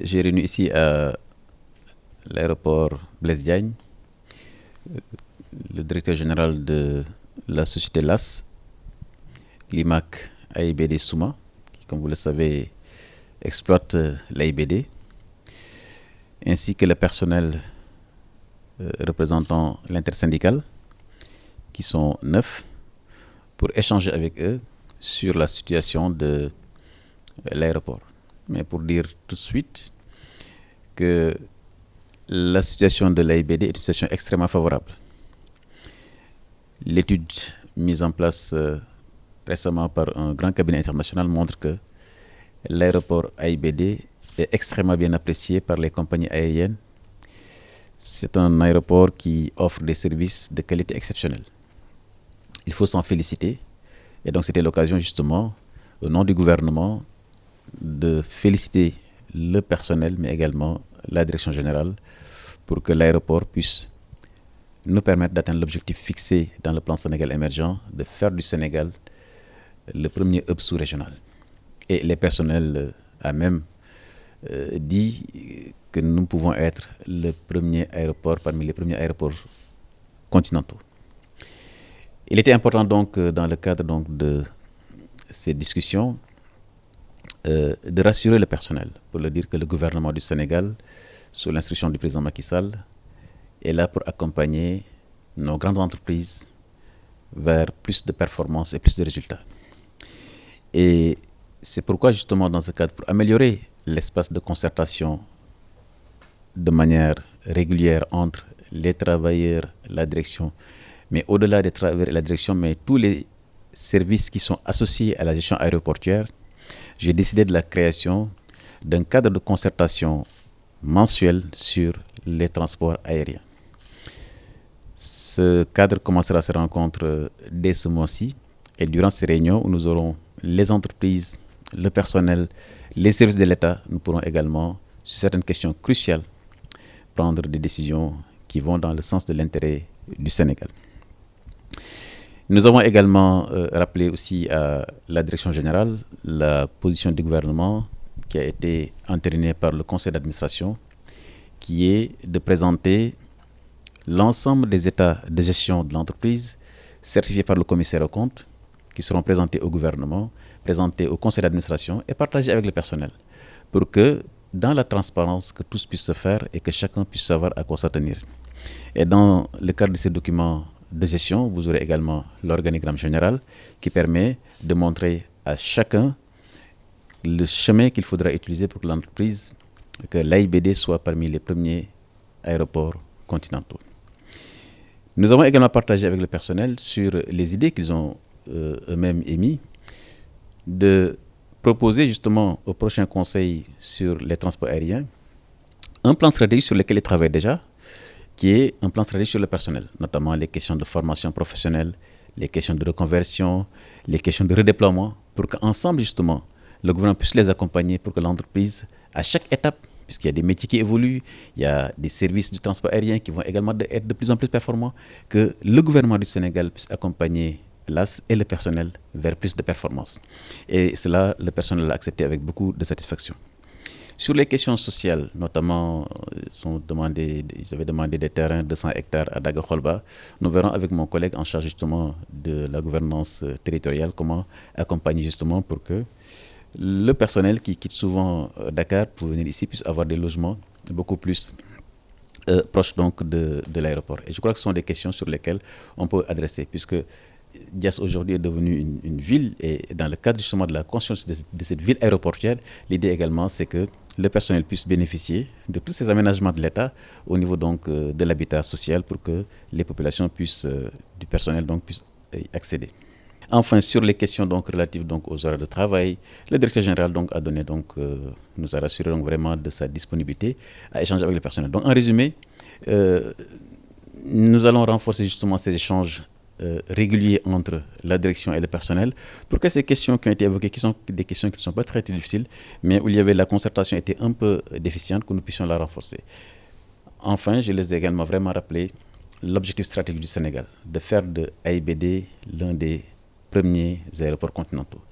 J'ai réuni ici à l'aéroport Blaise Diagne le directeur général de la société LAS, l'IMAC AIBD Souma, qui, comme vous le savez, exploite l'AIBD, ainsi que le personnel représentant l'intersyndical, qui sont 9, pour échanger avec eux sur la situation de l'aéroport. Mais pour dire tout de suite que la situation de l'AIBD est une situation extrêmement favorable. L'étude mise en place récemment par un grand cabinet international montre que l'aéroport AIBD est extrêmement bien apprécié par les compagnies aériennes. C'est un aéroport qui offre des services de qualité exceptionnelle. Il faut s'en féliciter. Et donc c'était l'occasion justement, au nom du gouvernement, de féliciter le personnel, mais également la direction générale, pour que l'aéroport puisse nous permettre d'atteindre l'objectif fixé dans le plan Sénégal émergent, de faire du Sénégal le premier hub sous-régional. Et les personnels a même dit que nous pouvons être le premier aéroport parmi les premiers aéroports continentaux. Il était important donc, dans le cadre donc, de ces discussions, de rassurer le personnel, pour leur dire que le gouvernement du Sénégal, sous l'instruction du président Macky Sall, est là pour accompagner nos grandes entreprises vers plus de performances et plus de résultats. Et c'est pourquoi justement dans ce cadre, pour améliorer l'espace de concertation de manière régulière entre les travailleurs, la direction, mais au-delà des travailleurs et la direction, mais tous les services qui sont associés à la gestion aéroportuaire, j'ai décidé de la création d'un cadre de concertation mensuel sur les transports aériens. Ce cadre commencera ses rencontres dès ce mois-ci, et durant ces réunions où nous aurons les entreprises, le personnel, les services de l'État, nous pourrons également, sur certaines questions cruciales, prendre des décisions qui vont dans le sens de l'intérêt du Sénégal. Nous avons également rappelé aussi à la direction générale la position du gouvernement qui a été entérinée par le conseil d'administration, qui est de présenter l'ensemble des états de gestion de l'entreprise certifiés par le commissaire aux comptes, qui seront présentés au gouvernement, présentés au conseil d'administration et partagés avec le personnel, pour que dans la transparence, que tout puisse se faire et que chacun puisse savoir à quoi s'attenir. Et dans le cadre de ces documents de gestion, vous aurez également l'organigramme général qui permet de montrer à chacun le chemin qu'il faudra utiliser pour que l'entreprise, que l'AIBD soit parmi les premiers aéroports continentaux. Nous avons également partagé avec le personnel sur les idées qu'ils ont eux-mêmes émises de proposer justement au prochain conseil sur les transports aériens un plan stratégique sur lequel ils travaillent déjà, qui est un plan stratégique sur le personnel, notamment les questions de formation professionnelle, les questions de reconversion, les questions de redéploiement, pour qu'ensemble justement, le gouvernement puisse les accompagner pour que l'entreprise, à chaque étape, puisqu'il y a des métiers qui évoluent, il y a des services du transport aérien qui vont également être de plus en plus performants, que le gouvernement du Sénégal puisse accompagner l'AS et le personnel vers plus de performances. Et cela, le personnel l'a accepté avec beaucoup de satisfaction. Sur les questions sociales, notamment, ils avaient demandé des terrains de 100 hectares à Daga-Kholba. Nous verrons avec mon collègue en charge justement de la gouvernance territoriale comment accompagner justement pour que le personnel qui quitte souvent Dakar pour venir ici puisse avoir des logements beaucoup plus proches donc de l'aéroport. Et je crois que ce sont des questions sur lesquelles on peut adresser, puisque Diass aujourd'hui est devenue une ville, et dans le cadre justement de la construction de cette ville aéroportuaire, l'idée également c'est que le personnel puisse bénéficier de tous ces aménagements de l'État au niveau donc de l'habitat social pour que les populations du personnel donc puissent y accéder. Enfin, sur les questions donc relatives donc aux horaires de travail, le directeur général donc a donné nous a rassuré donc vraiment de sa disponibilité à échanger avec le personnel. Donc en résumé, nous allons renforcer justement ces échanges réguliers entre la direction et le personnel pour que ces questions qui ont été évoquées, qui sont des questions qui ne sont pas très difficiles, mais où il y avait la concertation était un peu déficiente, que nous puissions la renforcer. Enfin, je les ai également vraiment rappelé l'objectif stratégique du Sénégal, de faire de AIBD l'un des premiers aéroports continentaux.